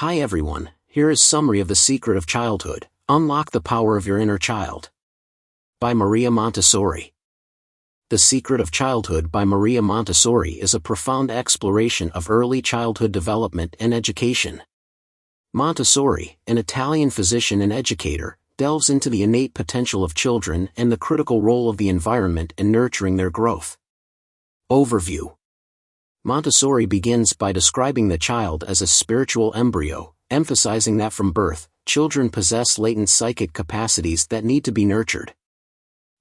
Hi everyone, here is summary of The Secret of Childhood, Unlock the Power of Your Inner Child. By Maria Montessori. The Secret of Childhood by Maria Montessori is a profound exploration of early childhood development and education. Montessori, an Italian physician and educator, delves into the innate potential of children and the critical role of the environment in nurturing their growth. Overview. Montessori begins by describing the child as a spiritual embryo, emphasizing that from birth, children possess latent psychic capacities that need to be nurtured.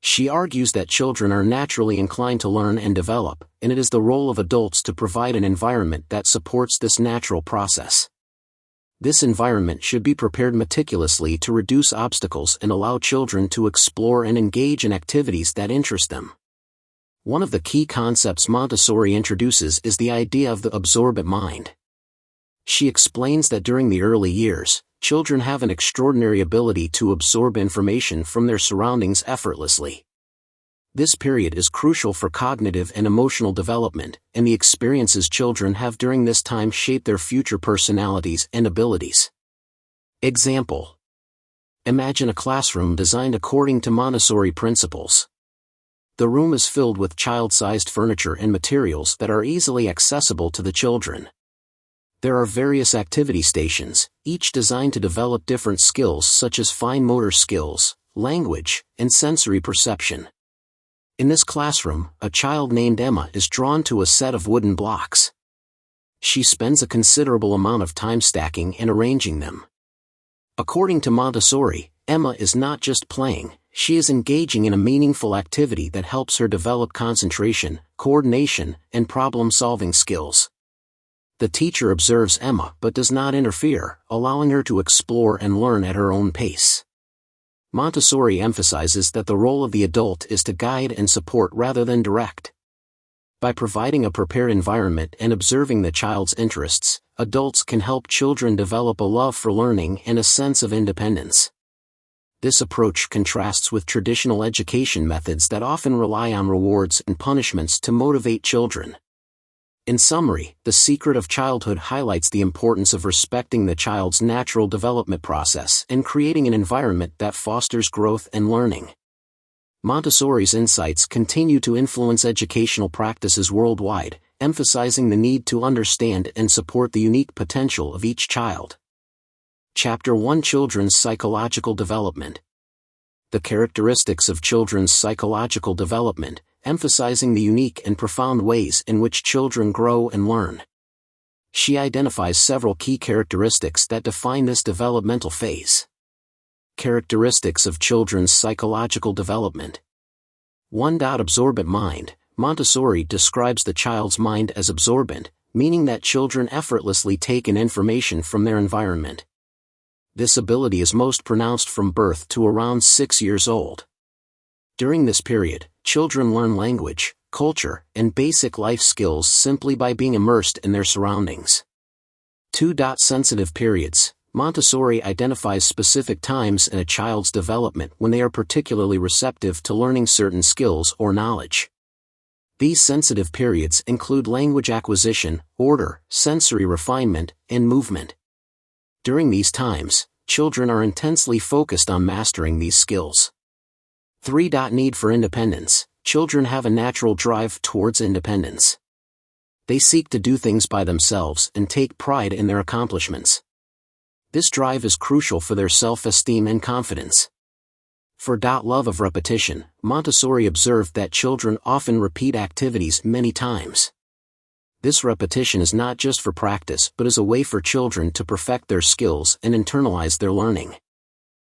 She argues that children are naturally inclined to learn and develop, and it is the role of adults to provide an environment that supports this natural process. This environment should be prepared meticulously to reduce obstacles and allow children to explore and engage in activities that interest them. One of the key concepts Montessori introduces is the idea of the absorbent mind. She explains that during the early years, children have an extraordinary ability to absorb information from their surroundings effortlessly. This period is crucial for cognitive and emotional development, and the experiences children have during this time shape their future personalities and abilities. Example: imagine a classroom designed according to Montessori principles. The room is filled with child-sized furniture and materials that are easily accessible to the children. There are various activity stations, each designed to develop different skills such as fine motor skills, language, and sensory perception. In this classroom, a child named Emma is drawn to a set of wooden blocks. She spends a considerable amount of time stacking and arranging them. According to Montessori, Emma is not just playing, she is engaging in a meaningful activity that helps her develop concentration, coordination, and problem-solving skills. The teacher observes Emma but does not interfere, allowing her to explore and learn at her own pace. Montessori emphasizes that the role of the adult is to guide and support rather than direct. By providing a prepared environment and observing the child's interests, adults can help children develop a love for learning and a sense of independence. This approach contrasts with traditional education methods that often rely on rewards and punishments to motivate children. In summary, The Secret of Childhood highlights the importance of respecting the child's natural development process and creating an environment that fosters growth and learning. Montessori's insights continue to influence educational practices worldwide, emphasizing the need to understand and support the unique potential of each child. Chapter 1: Children's Psychological Development. The characteristics of children's psychological development, emphasizing the unique and profound ways in which children grow and learn. She identifies several key characteristics that define this developmental phase. Characteristics of children's psychological development. 1. Absorbent mind. Montessori describes the child's mind as absorbent, meaning that children effortlessly take in information from their environment. This ability is most pronounced from birth to around 6 years old. During this period, children learn language, culture, and basic life skills simply by being immersed in their surroundings. 2. Sensitive periods. Montessori identifies specific times in a child's development when they are particularly receptive to learning certain skills or knowledge. These sensitive periods include language acquisition, order, sensory refinement, and movement. During these times, children are intensely focused on mastering these skills. 3. Need for independence. Children have a natural drive towards independence. They seek to do things by themselves and take pride in their accomplishments. This drive is crucial for their self-esteem and confidence. 4. Love of repetition. Montessori observed that children often repeat activities many times. This repetition is not just for practice but is a way for children to perfect their skills and internalize their learning.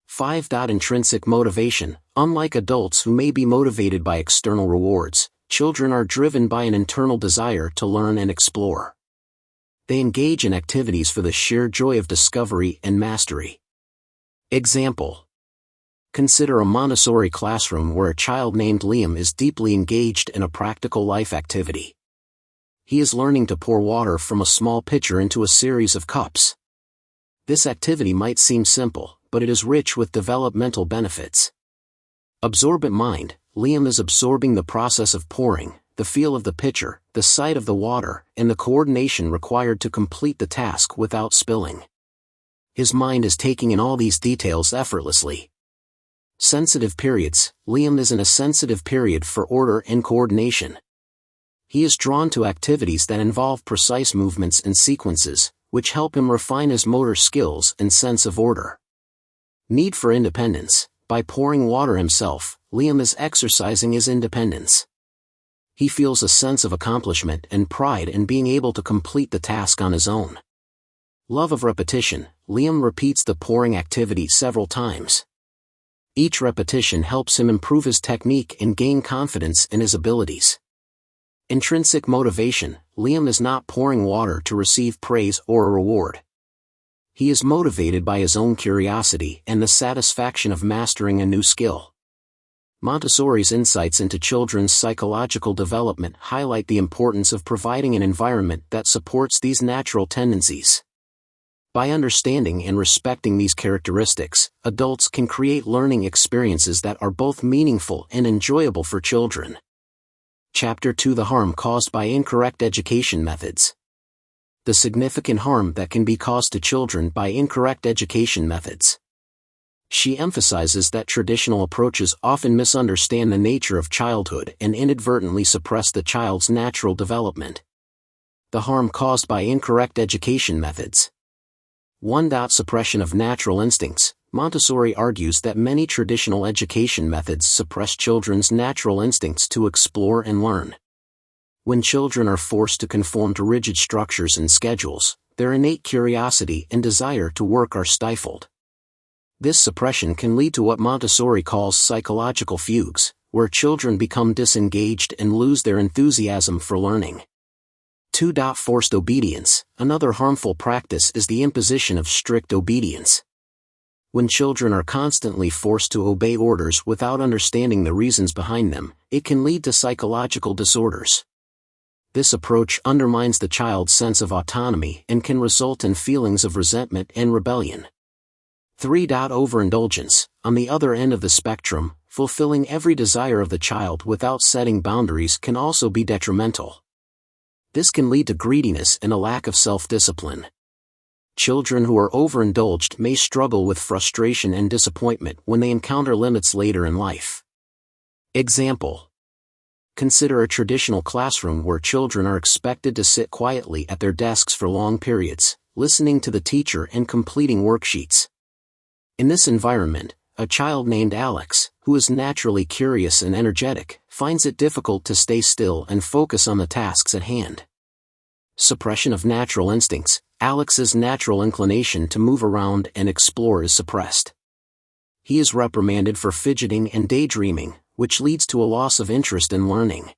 5. Intrinsic motivation. Unlike adults who may be motivated by external rewards, children are driven by an internal desire to learn and explore. They engage in activities for the sheer joy of discovery and mastery. Example: consider a Montessori classroom where a child named Liam is deeply engaged in a practical life activity. He is learning to pour water from a small pitcher into a series of cups. This activity might seem simple, but it is rich with developmental benefits. Absorbent mind. Liam is absorbing the process of pouring, the feel of the pitcher, the sight of the water, and the coordination required to complete the task without spilling. His mind is taking in all these details effortlessly. Sensitive periods. Liam is in a sensitive period for order and coordination. He is drawn to activities that involve precise movements and sequences, which help him refine his motor skills and sense of order. Need for independence. By pouring water himself, Liam is exercising his independence. He feels a sense of accomplishment and pride in being able to complete the task on his own. Love of repetition. Liam repeats the pouring activity several times. Each repetition helps him improve his technique and gain confidence in his abilities. Intrinsic motivation. Liam is not pouring water to receive praise or a reward. He is motivated by his own curiosity and the satisfaction of mastering a new skill. Montessori's insights into children's psychological development highlight the importance of providing an environment that supports these natural tendencies. By understanding and respecting these characteristics, adults can create learning experiences that are both meaningful and enjoyable for children. Chapter 2: The harm caused by incorrect education methods. The significant harm that can be caused to children by incorrect education methods. She emphasizes that traditional approaches often misunderstand the nature of childhood and inadvertently suppress the child's natural development. The harm caused by incorrect education methods. 1. Suppression of natural instincts. Montessori argues that many traditional education methods suppress children's natural instincts to explore and learn. When children are forced to conform to rigid structures and schedules, their innate curiosity and desire to work are stifled. This suppression can lead to what Montessori calls psychological fugues, where children become disengaged and lose their enthusiasm for learning. 2. Forced obedience. Another harmful practice is the imposition of strict obedience. When children are constantly forced to obey orders without understanding the reasons behind them, it can lead to psychological disorders. This approach undermines the child's sense of autonomy and can result in feelings of resentment and rebellion. 3. Overindulgence. On the other end of the spectrum, fulfilling every desire of the child without setting boundaries can also be detrimental. This can lead to greediness and a lack of self-discipline. Children who are overindulged may struggle with frustration and disappointment when they encounter limits later in life. Example. Consider a traditional classroom where children are expected to sit quietly at their desks for long periods, listening to the teacher and completing worksheets. In this environment, a child named Alex, who is naturally curious and energetic, finds it difficult to stay still and focus on the tasks at hand. Suppression of natural instincts. Alex's natural inclination to move around and explore is suppressed. He is reprimanded for fidgeting and daydreaming, which leads to a loss of interest in learning.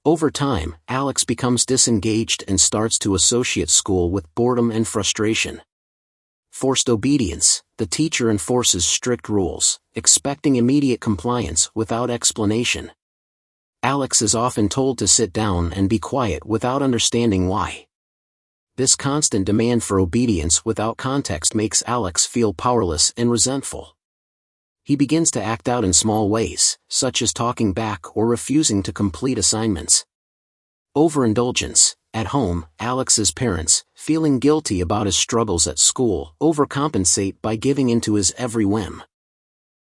Over time, Alex becomes disengaged and starts to associate school with boredom and frustration. Forced obedience. The teacher enforces strict rules, expecting immediate compliance without explanation. Alex is often told to sit down and be quiet without understanding why. This constant demand for obedience without context makes Alex feel powerless and resentful. He begins to act out in small ways, such as talking back or refusing to complete assignments. Overindulgence. At home, Alex's parents, feeling guilty about his struggles at school, overcompensate by giving in to his every whim.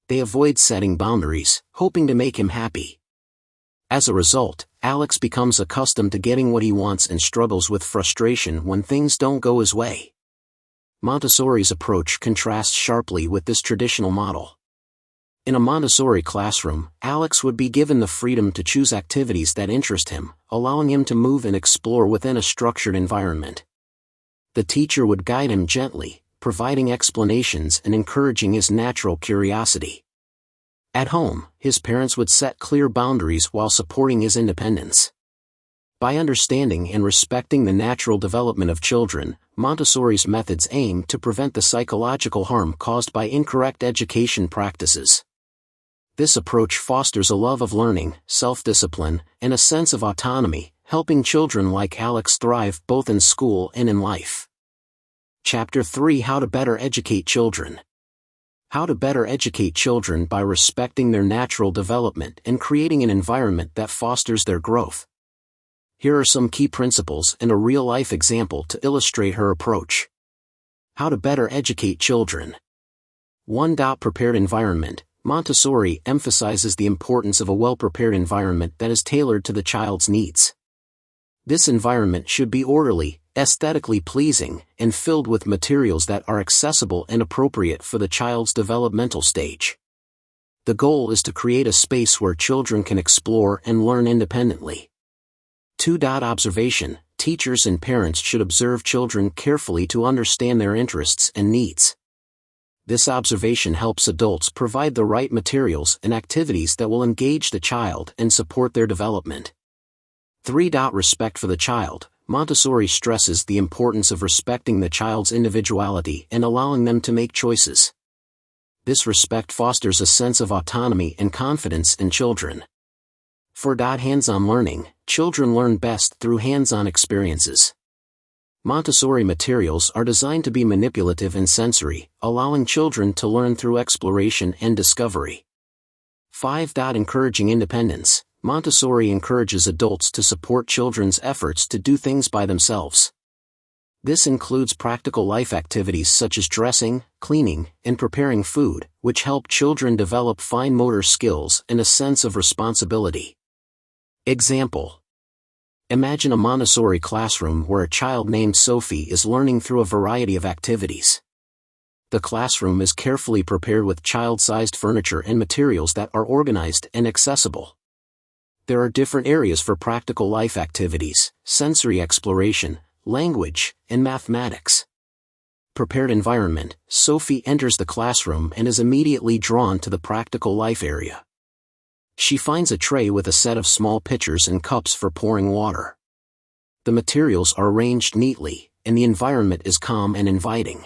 They avoid setting boundaries, hoping to make him happy. As a result, Alex becomes accustomed to getting what he wants and struggles with frustration when things don't go his way. Montessori's approach contrasts sharply with this traditional model. In a Montessori classroom, Alex would be given the freedom to choose activities that interest him, allowing him to move and explore within a structured environment. The teacher would guide him gently, providing explanations and encouraging his natural curiosity. At home, his parents would set clear boundaries while supporting his independence. By understanding and respecting the natural development of children, Montessori's methods aim to prevent the psychological harm caused by incorrect education practices. This approach fosters a love of learning, self-discipline, and a sense of autonomy, helping children like Alex thrive both in school and in life. Chapter 3: How to better educate children. How to better educate children by respecting their natural development and creating an environment that fosters their growth. Here are some key principles and a real-life example to illustrate her approach. How to better educate children. 1. Prepared environment. Montessori emphasizes the importance of a well-prepared environment that is tailored to the child's needs. This environment should be orderly, aesthetically pleasing, and filled with materials that are accessible and appropriate for the child's developmental stage. The goal is to create a space where children can explore and learn independently. 2. Observation. Teachers and parents should observe children carefully to understand their interests and needs. This observation helps adults provide the right materials and activities that will engage the child and support their development. 3. Respect for the child. Montessori stresses the importance of respecting the child's individuality and allowing them to make choices. This respect fosters a sense of autonomy and confidence in children. 4. Hands-on learning. Children learn best through hands-on experiences. Montessori materials are designed to be manipulative and sensory, allowing children to learn through exploration and discovery. 5. Encouraging independence. Montessori encourages adults to support children's efforts to do things by themselves. This includes practical life activities such as dressing, cleaning, and preparing food, which help children develop fine motor skills and a sense of responsibility. Example. Imagine a Montessori classroom where a child named Sophie is learning through a variety of activities. The classroom is carefully prepared with child-sized furniture and materials that are organized and accessible. There are different areas for practical life activities, sensory exploration, language, and mathematics. Prepared environment. Sophie enters the classroom and is immediately drawn to the practical life area. She finds a tray with a set of small pitchers and cups for pouring water. The materials are arranged neatly, and the environment is calm and inviting.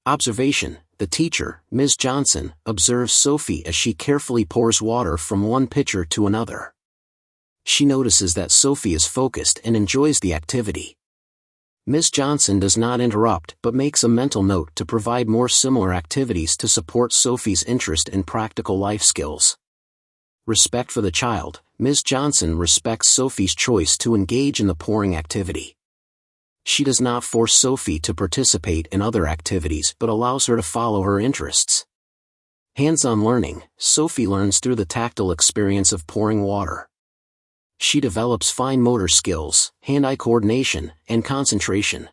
Observation. The teacher, Ms. Johnson, observes Sophie as she carefully pours water from one pitcher to another. She notices that Sophie is focused and enjoys the activity. Ms. Johnson does not interrupt but makes a mental note to provide more similar activities to support Sophie's interest in practical life skills. Respect for the child. Ms. Johnson respects Sophie's choice to engage in the pouring activity. She does not force Sophie to participate in other activities but allows her to follow her interests. Hands-on learning. Sophie learns through the tactile experience of pouring water. She develops fine motor skills, hand-eye coordination, and concentration.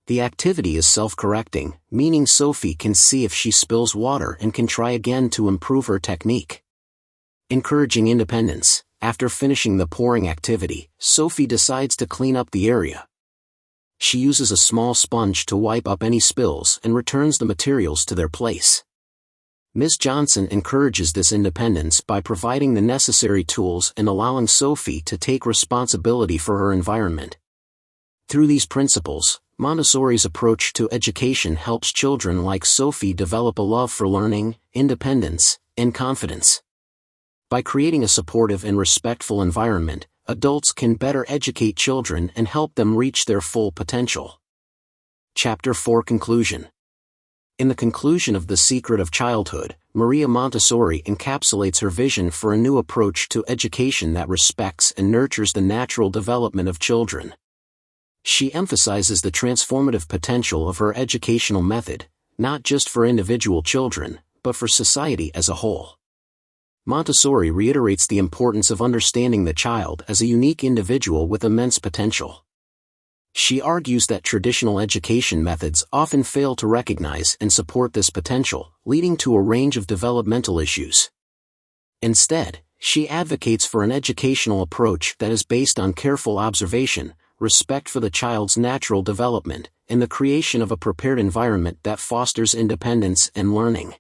The activity is self-correcting, meaning Sophie can see if she spills water and can try again to improve her technique. Encouraging independence. After finishing the pouring activity, Sophie decides to clean up the area. She uses a small sponge to wipe up any spills and returns the materials to their place. Ms. Johnson encourages this independence by providing the necessary tools and allowing Sophie to take responsibility for her environment. Through these principles, Montessori's approach to education helps children like Sophie develop a love for learning, independence, and confidence. By creating a supportive and respectful environment, adults can better educate children and help them reach their full potential. Chapter 4 Conclusion. In the conclusion of The Secret of Childhood, Maria Montessori encapsulates her vision for a new approach to education that respects and nurtures the natural development of children. She emphasizes the transformative potential of her educational method, not just for individual children, but for society as a whole. Montessori reiterates the importance of understanding the child as a unique individual with immense potential. She argues that traditional education methods often fail to recognize and support this potential, leading to a range of developmental issues. Instead, she advocates for an educational approach that is based on careful observation, respect for the child's natural development, and the creation of a prepared environment that fosters independence and learning.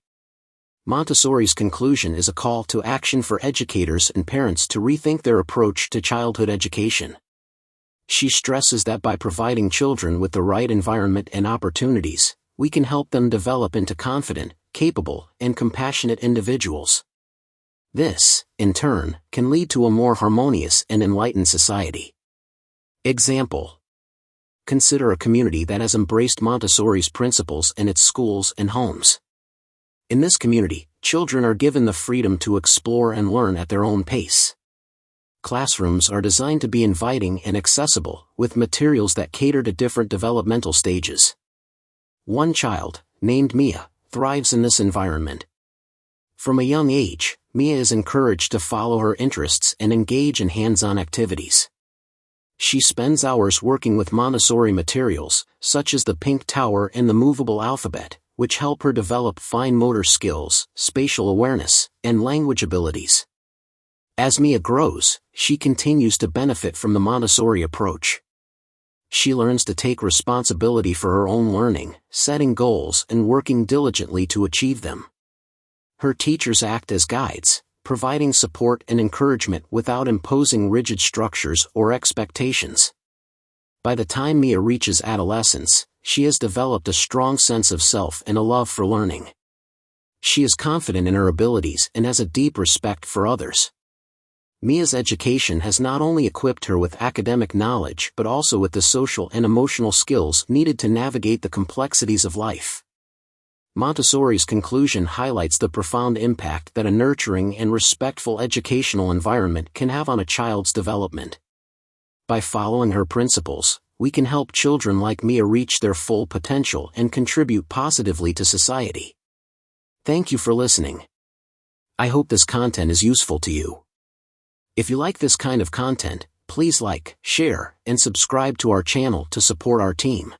Montessori's conclusion is a call to action for educators and parents to rethink their approach to childhood education. She stresses that by providing children with the right environment and opportunities, we can help them develop into confident, capable, and compassionate individuals. This, in turn, can lead to a more harmonious and enlightened society. Example. Consider a community that has embraced Montessori's principles in its schools and homes. In this community, children are given the freedom to explore and learn at their own pace. Classrooms are designed to be inviting and accessible, with materials that cater to different developmental stages. One child, named Mia, thrives in this environment. From a young age, Mia is encouraged to follow her interests and engage in hands-on activities. She spends hours working with Montessori materials, such as the pink tower and the movable alphabet, which help her develop fine motor skills, spatial awareness, and language abilities. As Mia grows, she continues to benefit from the Montessori approach. She learns to take responsibility for her own learning, setting goals and working diligently to achieve them. Her teachers act as guides, providing support and encouragement without imposing rigid structures or expectations. By the time Mia reaches adolescence, she has developed a strong sense of self and a love for learning. She is confident in her abilities and has a deep respect for others. Mia's education has not only equipped her with academic knowledge but also with the social and emotional skills needed to navigate the complexities of life. Montessori's conclusion highlights the profound impact that a nurturing and respectful educational environment can have on a child's development. By following her principles, we can help children like Mia reach their full potential and contribute positively to society. Thank you for listening. I hope this content is useful to you. If you like this kind of content, please like, share, and subscribe to our channel to support our team.